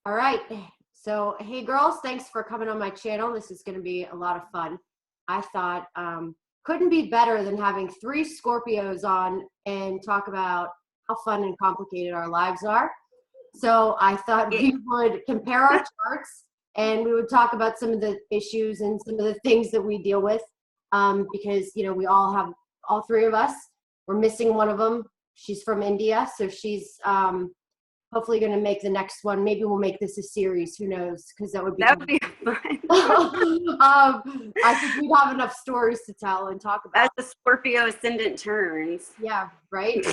All right. So, hey girls, thanks for coming on my channel. This is going to be a lot of fun. I thought couldn't be better than having 3 Scorpios on and talk about how fun and complicated our lives are. So I thought we would compare our charts and we would talk about some of the issues and some of the things that we deal with because, you know, we all have, all 3 of us. We're missing one of them. She's from India, so she's hopefully going to make the next one. Maybe we'll make this a series. Who knows? Because that would be fun. I think we'd have enough stories to tell and talk about. As the Scorpio ascendant turns. Yeah, right?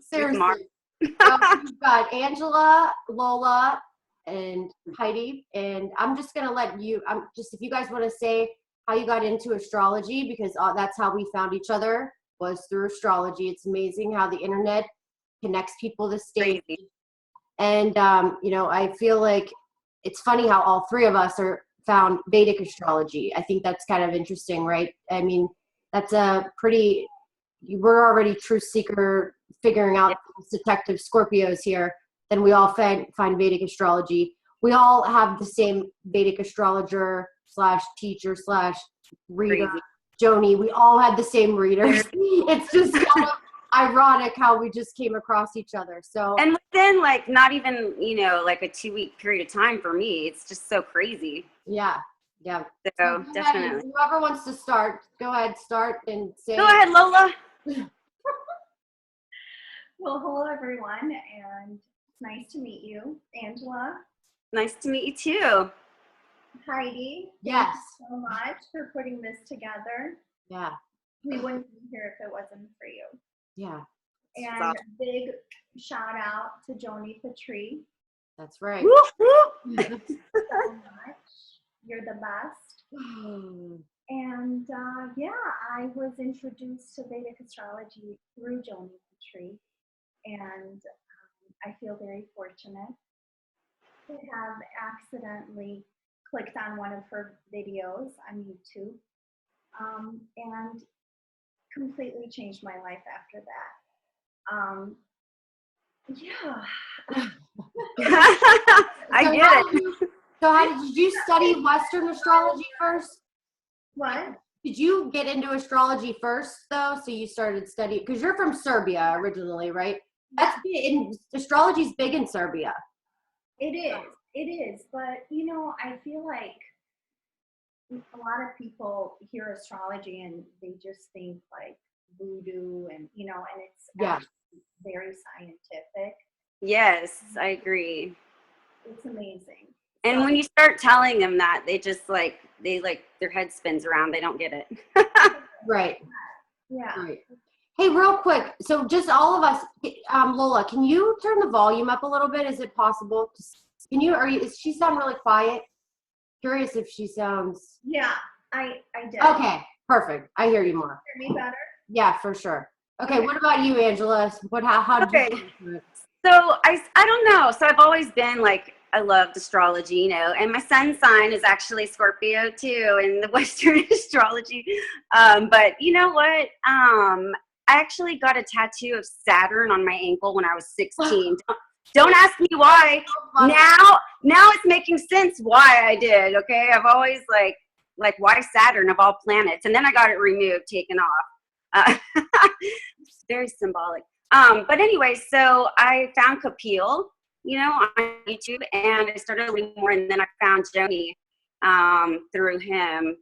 Seriously. We've got Angela, Lola, and Heidi. And I'm just going to let you, if you guys want to say how you got into astrology, because that's how we found each other, was through astrology. It's amazing how the internet connects people to state. And, you know, I feel like it's funny how all 3 of us found Vedic astrology. I think that's kind of interesting, right? I mean, that's a pretty, we're already truth seeker, figuring out detective Scorpios here. Then we all find Vedic astrology. We all have the same Vedic astrologer / teacher / reader, Joni. We all had the same readers. It's just kind of ironic how we just came across each other. So, and within like not even, you know, like a 2-week period of time for me, it's just so crazy. Yeah. So definitely. Whoever wants to start, go ahead, start and say. Go ahead, Lola. Well, hello everyone, and it's nice to meet you, Angela. Nice to meet you too. Heidi. Yes. Thank you so much for putting this together. Yeah. We wouldn't be here if it wasn't for you. Yeah. And awesome. Big shout out to Joni Patrie. That's right. Thank you so much. You're the best. And yeah, I was introduced to Vedic astrology through Joni Patrie, and I feel very fortunate to have accidentally clicked on one of her videos on YouTube and completely changed my life after that. Yeah. I get it. So did you study Western astrology first? What? Did you get into astrology first, though? So you started studying, because you're from Serbia originally, right? That's big, astrology's big in Serbia. It is, but you know, I feel like a lot of people hear astrology and they just think like voodoo and, you know, and it's actually very scientific. Yes, I agree. It's amazing. And when you start telling them that, they just their head spins around. They don't get it. Right. Yeah. Right. Hey, real quick. So just all of us, Lola, can you turn the volume up a little bit? Is it possible? Does she sound really quiet? Curious if she sounds. Yeah, I did. Okay, perfect. I hear you more. Hear me better? Yeah, for sure. Okay, what about you, Angela? How did you do it? So I don't know. So I've always been like, I loved astrology, you know, and my sun sign is actually Scorpio too in the Western astrology. But you know what? I actually got a tattoo of Saturn on my ankle when I was 16. Don't ask me why. Now it's making sense why I did. Okay. I've always like why Saturn of all planets? And then I got it removed, taken off. It's very symbolic. But anyway, so I found Kapil, you know, on YouTube, and I started learning more, and then I found Joni through him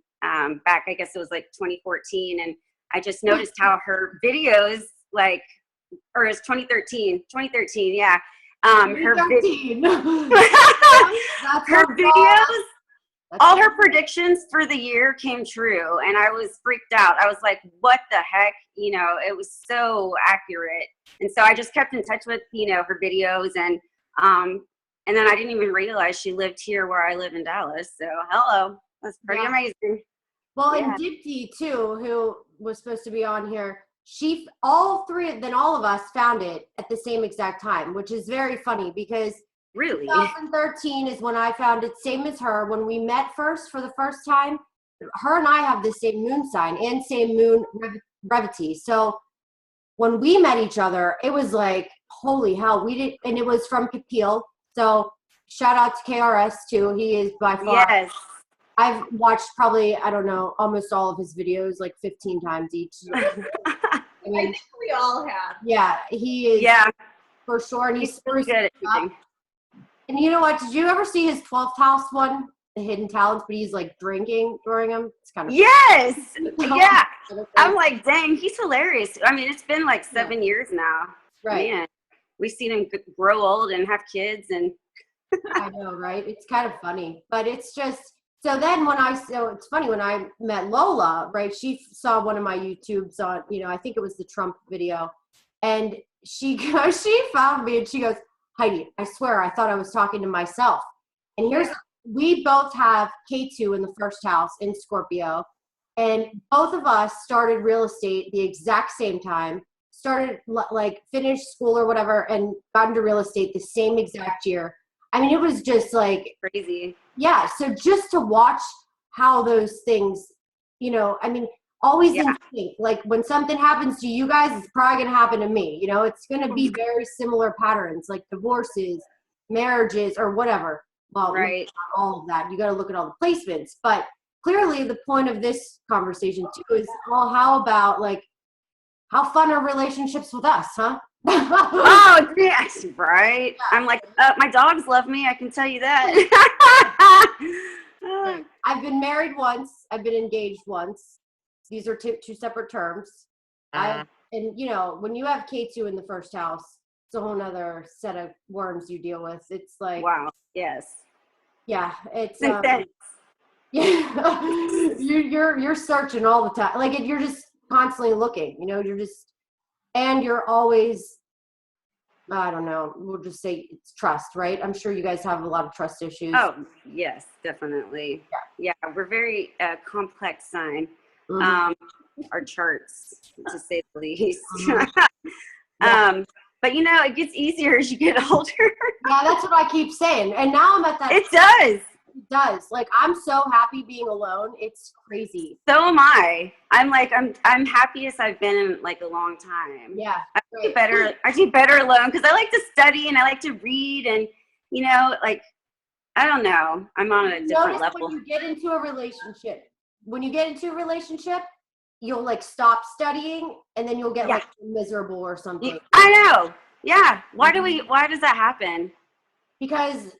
back, I guess it was like 2014, and I just noticed how her videos, or it was 2013, yeah. Her videos, all her predictions for the year came true, and I was freaked out. I was like, what the heck? You know, it was so accurate. And so I just kept in touch with, you know, her videos, and then I didn't even realize she lived here where I live in Dallas. So hello, that's pretty amazing. Well, and Dipti too, who was supposed to be on here, all of us found it at the same exact time, which is very funny because really 2013 is when I found it, same as her. When we met for the first time, her and I have the same moon sign and same moon brevity. So when we met each other, it was like, holy hell, and it was from Kapil. So shout out to KRS too. He is by far. Yes. I've watched probably, I don't know, almost all of his videos, like 15 times each. I think we all have. Yeah, he is. Yeah. For sure. And He's so good at everything. And you know what? Did you ever see his 12th house one? The hidden talents, but he's like drinking during them. It's kind of yes. Yeah. I'm like, dang, he's hilarious. I mean, it's been like 7 years now. Right. Man, we've seen him grow old and have kids, and I know, right? It's kind of funny, but it's just, so then it's funny when I met Lola, right? She saw one of my YouTubes on, I think it was the Trump video, and she found me and she goes, Heidi, I swear I thought I was talking to myself. And we both have KETU in the first house in Scorpio, and both of us started real estate the exact same time, started like finished school or whatever, and got into real estate the same exact year. I mean, it was just like crazy. Yeah. So just to watch how those things, I mean, always in sync. Like when something happens to you guys, it's probably going to happen to me. It's going to be very similar patterns, like divorces, marriages, or whatever. Well, right. Not all of that. You got to look at all the placements. But clearly the point of this conversation too is, well, how about like, how fun are relationships with us, huh? Oh, yes, right. Yeah. I'm like, my dogs love me. I can tell you that. I've been married once. I've been engaged once. These are two separate terms. And when you have K2 in the first house, it's a whole nother set of worms you deal with. It's like, wow. Yes. Yeah. It's intense. Yeah. you're searching all the time. Like you're just constantly looking, and you're always, I don't know, we'll just say it's trust, right? I'm sure you guys have a lot of trust issues. Oh, yes, definitely. Yeah, we're very complex sign. Mm-hmm. Our charts, to say the least. Mm-hmm. But it gets easier as you get older. Yeah, that's what I keep saying. And now I'm at that. It does. It does. Like, I'm so happy being alone. It's crazy. So am I. I'm like, I'm happiest I've been in like a long time. Yeah. I do better alone because I like to study and I like to read and, like, I don't know. I'm on a different level. When you get into a relationship, you'll like stop studying and then you'll get like miserable or something. I know. Yeah. Why does that happen? Because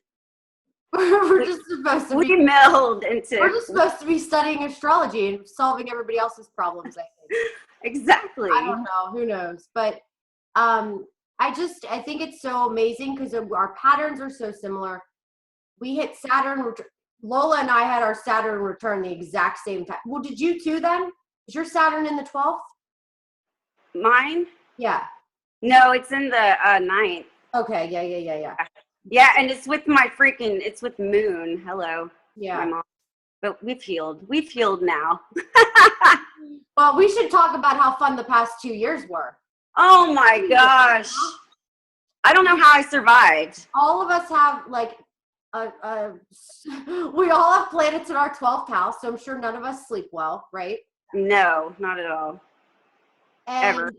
we're just supposed to meld into. We're just supposed to be studying astrology and solving everybody else's problems, I think. Exactly. I don't know. Who knows? But I think it's so amazing because our patterns are so similar. We hit Saturn. Lola and I had our Saturn return the exact same time. Well, did you too then? Is your Saturn in the 12th? Mine? Yeah. No, it's in the 9th. Okay. Yeah. Yeah, and it's with it's with Moon. Hello. Yeah. My mom. But we've healed. We've healed now. Well, we should talk about how fun the past 2 years were. Oh my gosh. I don't know how I survived. All of us have like we all have planets in our 12th house, so I'm sure none of us sleep well, right? No, not at all. Ever.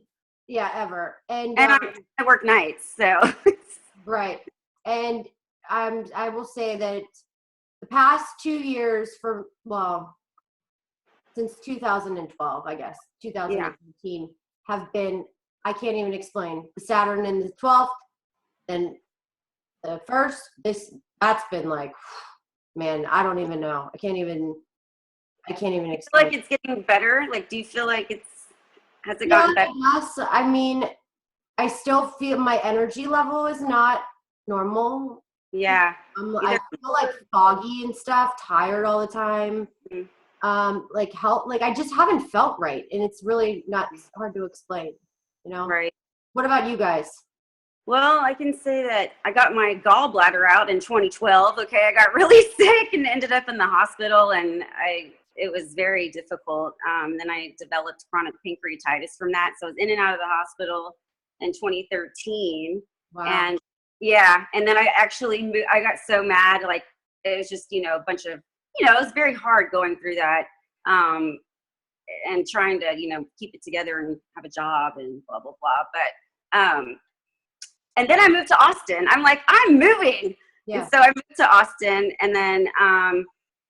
Yeah, ever. And I work nights, so. Right. And I will say that the past 2 years since 2012, I guess, 2018 have been, I can't even explain. The Saturn in the 12th, then the first, that's been like, man, I don't even know. I can't even explain. I feel like it's getting better. Like, do you feel like has it gotten better? Yes. I mean, I still feel my energy level is not normal. Yeah. I feel like foggy and stuff, tired all the time. Mm-hmm. I just haven't felt right. And it's really it's hard to explain, Right. What about you guys? Well, I can say that I got my gallbladder out in 2012. Okay. I got really sick and ended up in the hospital and it was very difficult. Then I developed chronic pancreatitis from that. So I was in and out of the hospital in 2013. Wow. And and then I actually moved. I got so mad, like it was just, a bunch of, it was very hard going through that and trying to, keep it together and have a job and blah, blah, blah. But, and then I moved to Austin. I'm like, I'm moving. Yeah. And so I moved to Austin, and then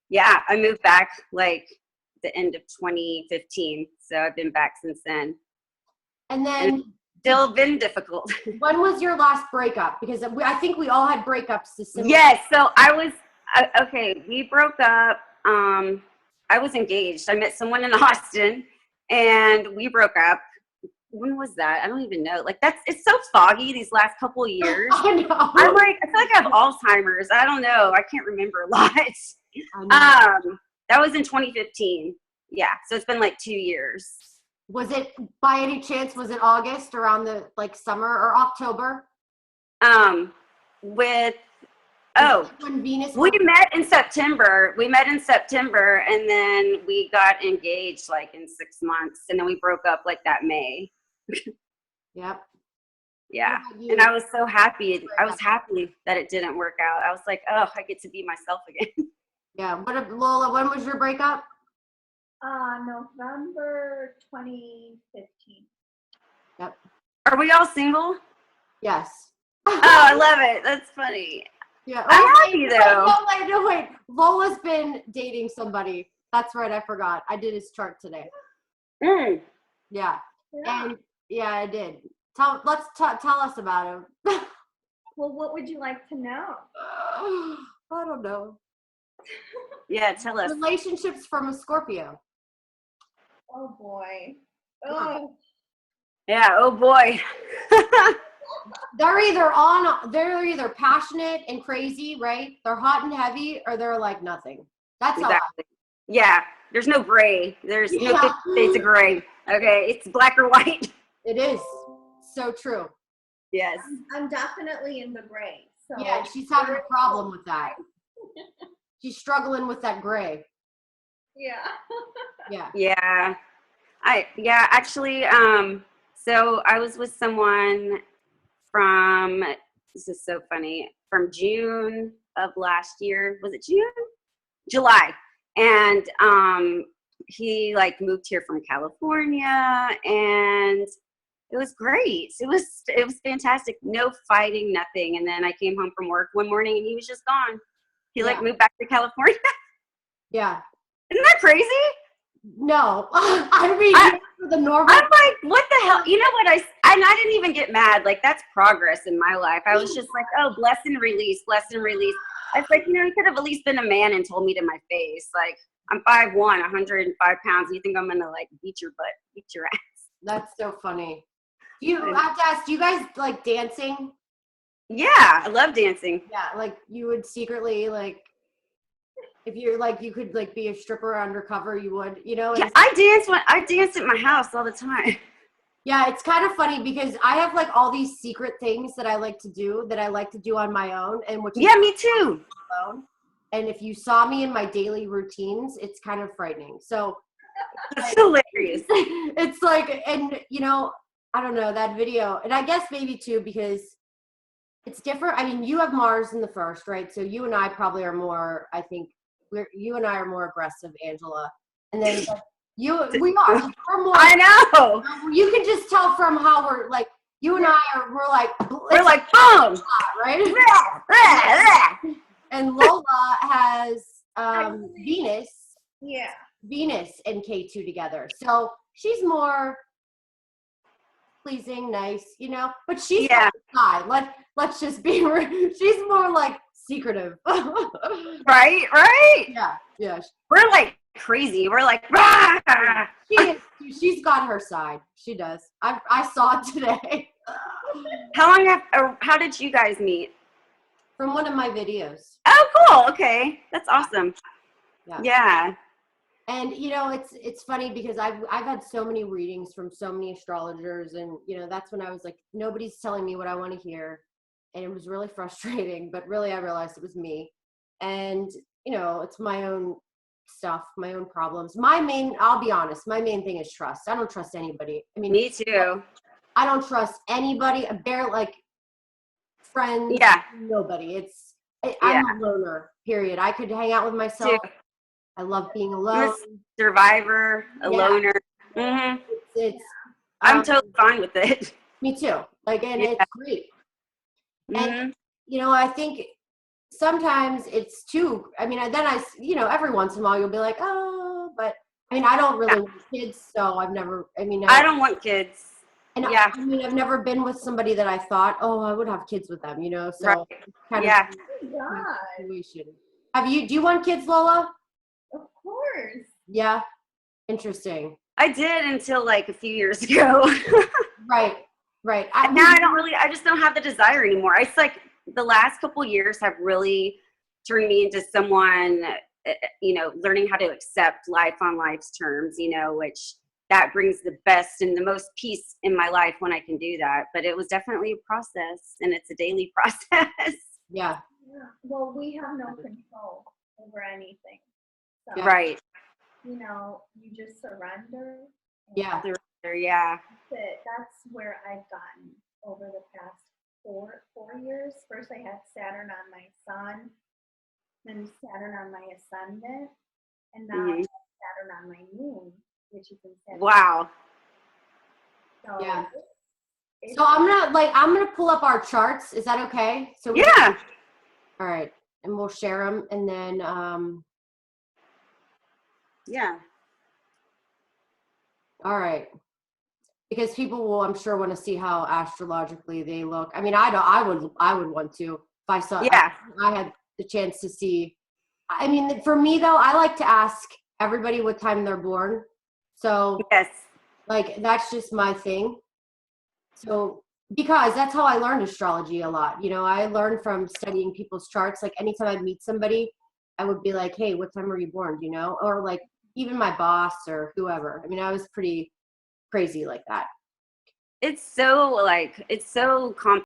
yeah, I moved back like the end of 2015. So I've been back since then. And then Still been difficult. when was your last breakup? Because I think we all had breakups to similar. Yes. So I was okay. We broke up. I was engaged. I met someone in Austin, and we broke up. When was that? I don't even know. Like it's so foggy these last couple of years. I know. I'm like, I feel like I have Alzheimer's. I don't know. I can't remember a lot. That was in 2015. Yeah. So it's been like 2 years. Was it by any chance, was it August around the like summer or October? When Venus we met in September. We met in September, and then we got engaged like in 6 months, and then we broke up like that May. Yep. Yeah. And I was so happy. I was happy that it didn't work out. I was like, oh, I get to be myself again. Yeah. Lola, when was your breakup? November 2015. Yep. Are we all single? Yes. Oh, I love it. That's funny. Yeah. I'm happy though. Wait. Lola's been dating somebody. That's right. I forgot. I did his chart today. Mm. Yeah. Yeah. And yeah, I did. Tell us about him. Well, what would you like to know? I don't know. Yeah, tell us. Relationships from a Scorpio. Oh boy. Oh. Yeah, oh boy. They're either passionate and crazy, right? They're hot and heavy, or they're like nothing. That's exactly. Yeah, there's no gray. There's no 50 shades of gray. Okay, it's black or white. It is so true. Yes. I'm definitely in the gray. So yeah, she's having a problem with that. She's struggling with that gray. Yeah. Yeah. Actually, so I was with someone from, this is so funny, from June of last year. Was it June? July. And he like moved here from California, and it was great. It was fantastic. No fighting, nothing. And then I came home from work one morning and he was just gone. He like moved back to California. Yeah. Isn't that crazy? No. I mean, for the normal. I'm like, what the hell? You know what? I didn't even get mad. Like, that's progress in my life. I was just like, oh, bless and release, bless and release. I was like, you could have at least been a man and told me to my face. Like, I'm 5'1", 105 pounds. And you think I'm going to, like, beat your butt, beat your ass. That's so funny. I have to ask, do you guys like dancing? Yeah, I love dancing. Yeah, like you would secretly, like, if you're like, you could like be a stripper undercover, you would, Yeah, I dance at my house all the time. Yeah, it's kind of funny because I have like all these secret things that I like to do on my own, and me too. Alone. And if you saw me in my daily routines, it's kind of frightening. So it's hilarious. It's like, and I don't know, that video, and I guess maybe too because it's different. I mean, you have Mars in the first, right? So you and I probably are more. I think you and I are more aggressive, Angela, and then we are. We're more. I know. You can just tell from how we're like. You and I are. We're like boom, right? And Lola has Venus. Yeah. Venus and KETU together, so she's more pleasing, nice, but she's got a side. Let's just be she's more like secretive. right yeah we're like crazy. We're like rah! She's got her side. She does. I saw it today. How did you guys meet? From one of my videos. Oh, cool. Okay, that's awesome. Yeah. And it's funny because I've had so many readings from so many astrologers, and that's when I was like, nobody's telling me what I want to hear, and it was really frustrating. But really, I realized it was me, and it's my own stuff, my own problems. I'll be honest, my main thing is trust. I don't trust anybody. I mean, me too. I don't trust anybody. Like friends. Yeah. Nobody. I'm a loner. Period. I could hang out with myself. Too. I love being alone. Survivor, a loner. Mm-hmm. I'm totally fine with it. Me too. Like, and it's great. Mm-hmm. And I think sometimes it's too, I mean, then every once in a while you'll be like, oh, but I mean, I don't really want kids, so I've never, I don't want kids. And yeah. I mean, I've never been with somebody that I thought, oh, I would have kids with them, so Right. kind Yeah. of situation. Do you want kids, Lola? Of course. Yeah. Interesting. I did until like a few years ago. Right. Now I just don't have the desire anymore. It's like the last couple years have really turned me into someone, learning how to accept life on life's terms, which that brings the best and the most peace in my life when I can do that. But it was definitely a process, and it's a daily process. Yeah. Well, we have no control over anything. So, right. You just surrender. Yeah. Yeah. That's where I've gotten over the past 4 years. First, I had Saturn on my sun, then Saturn on my ascendant, and now I have Saturn on my moon, which is in Saturn. Wow. So, yeah. So I'm gonna pull up our charts. Is that okay? So yeah. All right, and we'll share them, and then yeah. All right. Because people will, I'm sure, want to see how astrologically they look. I mean, I would want to if I saw. Yeah. I had the chance to see. I mean, for me though, I like to ask everybody what time they're born. So yes, like that's just my thing. So because that's how I learned astrology a lot. I learned from studying people's charts. Like anytime I'd meet somebody, I would be like, "Hey, what time were you born?" Or like even my boss or whoever. I mean, I was pretty crazy like that. it's so